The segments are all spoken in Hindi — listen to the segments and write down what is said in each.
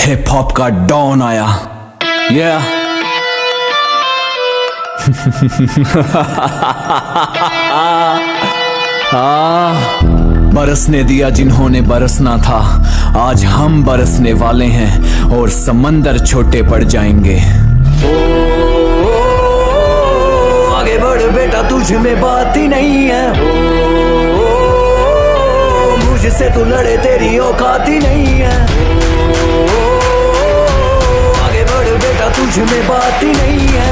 हिप हॉप का डॉन आया। बरसने दिया जिन्होंने बरसना था, आज हम बरसने वाले हैं और समंदर छोटे पड़ जाएंगे। आगे बढ़ बेटा, तुझ में बात ही नहीं है। मुझसे तू लड़े, तेरी औकात ही नहीं है। आगे बढ़ बेटा, तुझ में बात ही नहीं है।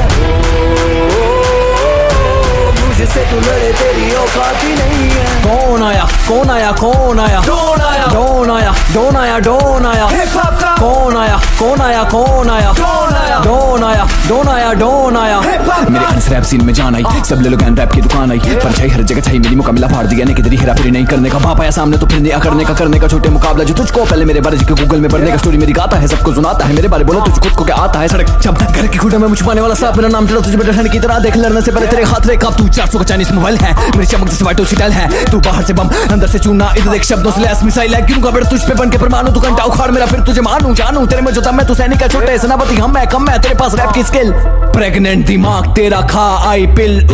मुझसे तू लड़े, तेरी औकात ही नहीं है। कौन आया कौन आया कौन आया, डॉन आया डॉन आया डॉन आया डॉन आया, हिप हॉप का कौन आया कौन आया कौन आया, डॉन आया डॉन आया डॉन आया डॉन आया। मेरे हंस रैप सीन में जान आई, सब ले लो गैन रैप की दुकान आई। पर छाई हर जगह छाई, मेरी मुकाबला फाड़ दिया ने किधर हेरा फेरी नहीं करने का। बाप आया सामने तो फिर नहीं करने का छोटे मुकाबला जो तुझको पहले मेरे बारे के गूगल में पढ़ने का। स्टोरी मेरी गाता है, सबको सुनाता है मेरे बारे, बोलो तुझ खुद को क्या आता है। सड़क जब घर की खुदा में मुझ पाने वाला सांप, मेरा नाम चढ़ा तुझे बेटा की तरह देख। लड़ने से पहले तेरे हाथ रे काप, तू 400 का चाइनीज मोबाइल है, मेरी चमक जैसे वाइटो सिटल है। तू बाहर से बम अंदर से चूना, इधर देख शब्दों से लैस मिसाइल है। गिरूंगा बेटा तुझ पे बन के परमाणु, तू घंटा उखाड़ मेरा फिर तुझे मानूं जानूं। तेरे में जो था मैं तू सैनिक है, छोटे सेनापति हम मैं कम है, तेरे पास रैप की स्किल। प्रेग्नेंट दिमाग तेरा खा आई पिल।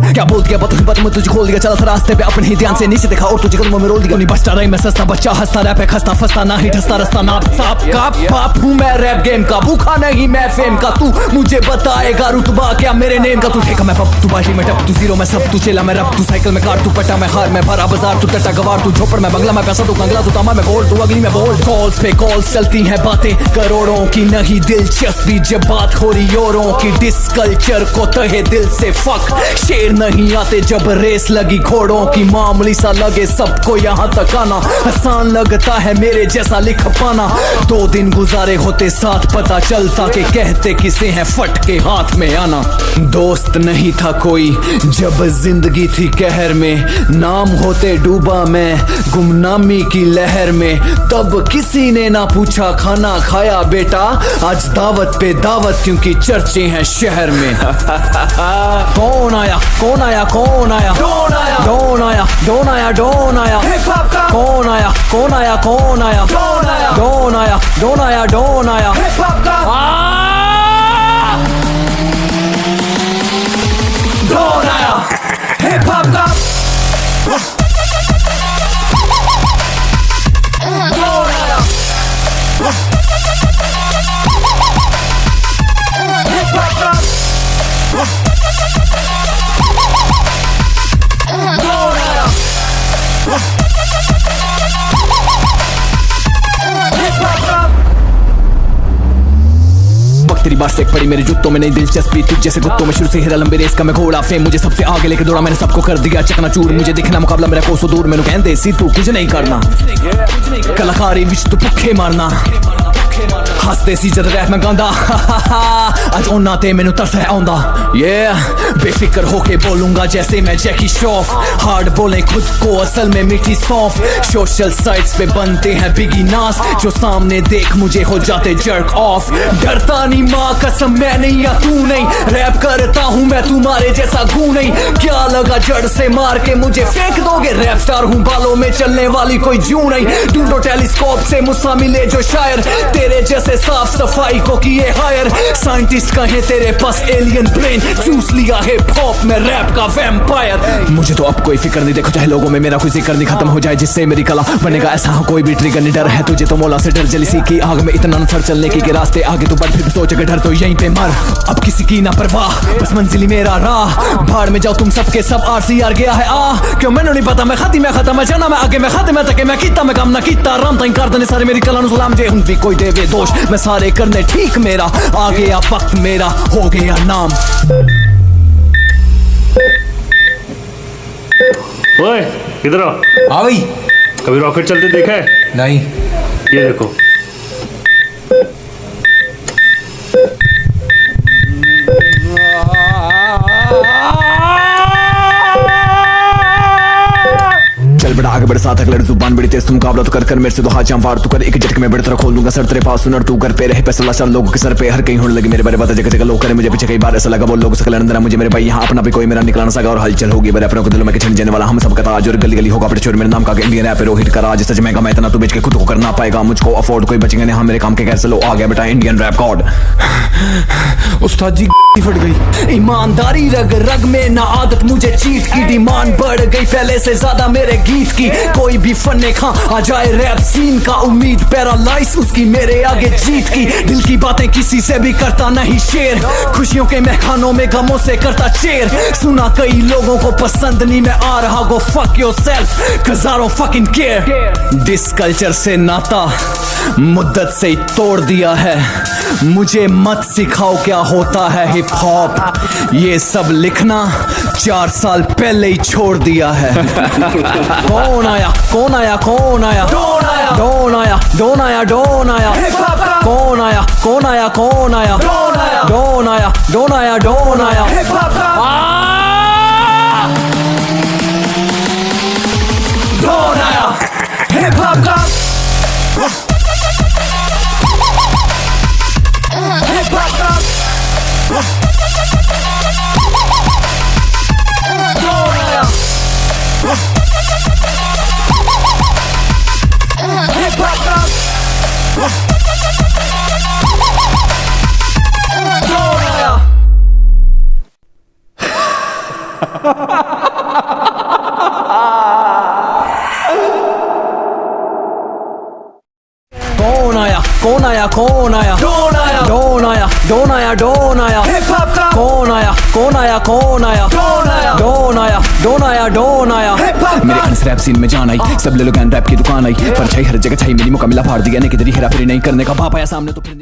क्या बोल दिया बात में तुझे खोल दिया, चला था रास्ते पे अपने ही ध्यान से नीचे देखा और तुझे कदमों में रोल दिया। नहीं बचता रही मैं सस्ता बच्चा, हंसता रैप है खस्ता फंसता ना ही ठसता रस्ता नाप साप का बाप हूँ मैं रैप गेम का, भूखा नहीं मैं फेम का। तू मुझे बताएगा रुतबा क्या मेरे नेम का। तू ठेका मैं पप, तू बाशी में टप, तू जीरो में सब, तू चेला मैं रब, तू साइकिल में कार, तू पट्टा में हार, मैं भरा बाजार, तू टट्टा गवार, तू झोपड़ में बंगला में पैसा, तू कंगला, तू तामा में गोल्ड, तू अगली में बोल्ड। कॉल्स पे कॉल्स चलती हैं, बातें करोड़ों की नहीं दिलचस्पी जब बात हो रही औरों की। डिस कल्चर को तहे दिल से फक, शेर नहीं आते जब रेस लगी घोड़ों की। मामूली सा लगे सबको यहाँ तक आना, आसान लगता है मेरे जैसा लिख पाना। 2 दिन गुजारे होते साथ, पता चलता कि कहते किसे हैं फट के हाथ में आना। दोस्त नहीं था कोई जब जिंदगी थी कहर में, नाम होते डूबा मैं गुमनामी की लहर में। तब किसी ने ना पूछा खाना खाया बेटा, आज दावत पे दावत क्योंकि चर्चे हैं शहर में। कौन आया कौन आया कौन आया, डॉन आया डॉन आया डॉन आया डॉन आया, हिप हॉप का कौन आया कौन आया कौन आया, डॉन आया डॉन आया डॉन आया डॉन आया, हिप हॉप का डॉन आया हिप हॉप का डॉन आया हिप हॉप का डॉन आया हिप हॉप का। तेरी बात से पड़ी मेरे जूतों में नहीं दिलचस्पी, तुझ जैसे कुत्तों में शुरू से हिरा लंबे रेस का मैं घोड़ा। फेम मुझे सबसे आगे लेके दौड़ा, मैंने सबको कर दिया चकनाचूर। मुझे दिखना मुकाबला मेरा कोसों दूर, मैंने कहते सी तू कुछ नहीं करना। कलाकारी विच तू भुखे मारना, हंसते सी जद रैप में गांदा। आज ओना ते मैनू तरस है आंदा। बेफिक्र होके बोलूंगा जैसे मैं जैकी श्रॉफ, हार्ड बोले खुद को असल में मीठी सौंफ। सोशल साइट्स पे बनते हैं बिगी नास, जो सामने देख मुझे हो जाते जर्क ऑफ। डरता नहीं माँ कसम मैं नहीं या तू नहीं, रैप करता हूँ मैं तुम्हारे जैसा गू नहीं। क्या लगा जड़ से मार के मुझे फेंक दोगे, रैप स्टार हूँ बालों में चलने वाली कोई जू नहीं। ढूंढो टेलीस्कोप से मुझसे मिले जो शायर, तेरे जैसे साफ सफाई को किए हायर। साइंटिस्ट कहे तेरे पास एलियन ब्रेन, चूस लिया हिप हॉप में रैप का वैम्पायर। मुझे तो अब कोई फिक्र नहीं, देखो चाहे लोगों में मेरा कोई जिक्र नहीं, खत्म हो जाए जिससे मेरी कला बनेगा ऐसा कोई भी ट्रिगर नहीं। डर है तुझे तो मौला से डर, जली सी की आग में इतना नसर चलने की रास्ते आगे तो बढ़, फिर सोच अगर डर तो यहीं पे मर। अब किसी की ना परवाह, बस मंजिल मेरा राह। भाड़ में जाओ तुम सबके सब, RCR गया है क्यों मैंने नहीं पता। मैं खाती मैं खत्म मैं जाना मैं आगे मैं खाते मैं तके मैं कीता मैं काम ना कीता। राम ताई कर देने सारे मेरी कला नु सलाम जे, हुन भी कोई देवे दोष मैं सारे करने ठीक मेरा। आ गया वक्त मेरा हो गया नाम। ओए इधर आओ। हाँ भाई। कभी रॉकेट चलते देखा है? नहीं। ये देखो। चल बड़ा आगे बड़े साथ अगले जुबान बड़ी तेज, तुम मुकाबला तो कर मेरे से तो हाथ जाम वार तू कर, एक झटके में बड़े तरह खोल दूंगा सर तेरे पास सुनर तू कर पे रहे पैसा चार लोगों के सर पे हर कहीं होने लगे मेरे बारे बात जगह जगह लोग करे मुझे पीछे कई बार ऐसा लगा वो लोग सकल अंदर मुझे मेरे भाई यहाँ अपना भी कोई मेरा निकलना सका और हलचल होगी मेरे अपनों को दिलों में छिन जाने वाला हम सबका ताज और गली गली होगा अपने चोर मेरे नाम का इंडियन रैप रोहित का राज सच महंगा मैं इतना तू बेच के खुद को करना पाएगा मुझको अफोर्ड कोई बचेंगे नहीं, हाँ मेरे काम के कैसे लो आ गया बेटा इंडियन रैप गॉड। उस्ताद जी फट गई। ईमानदारी रग रग में ना आदत मुझे चीट की, डिमांड बढ़ गई पहले से ज्यादा मेरे गीत की, कोई भी फन्ने खा आ जाए रैप सीन का उम्मीद पैरालाइज उसकी मेरे आगे जीत की, दिल की बातें किसी से भी करता नहीं शेयर, खुशियों के महखानों में गमों से करता चेयर, सुना कई लोगों को पसंद नहीं मैं आ रहा go fuck yourself cause I don't fucking care। This culture से नाता मुद्दत से ही तोड़ दिया है, मुझे मत सिखाओ क्या होता है हिप हॉप, ये सब लिखना 4 साल पहले ही छोड़ दिया है। कौन आया कौन आया कौन आया डोन आया डोन आया डोन आया डोन आया कौन आया कौन आया कौन आया डोन आया डोन आया डोन आया डोन आया डोन आया हिप हॉप का कौन आया कौन आया कौन आया डोन आया डोन आया डोन आया डोन आया हिप हॉप का कौन आया कौन आया कौन आया डोन आया डोन आया डोन आया डोन आया हिप हॉप मेरे अंस रैप सीन में जान आई सब ले लो रैप की दुकान आई पर छाई हर जगह छाई मेरी मुकाबला फाड़ दिया नहीं किधर हेरा फेरी नहीं करने का बाप आया सामने तो फिर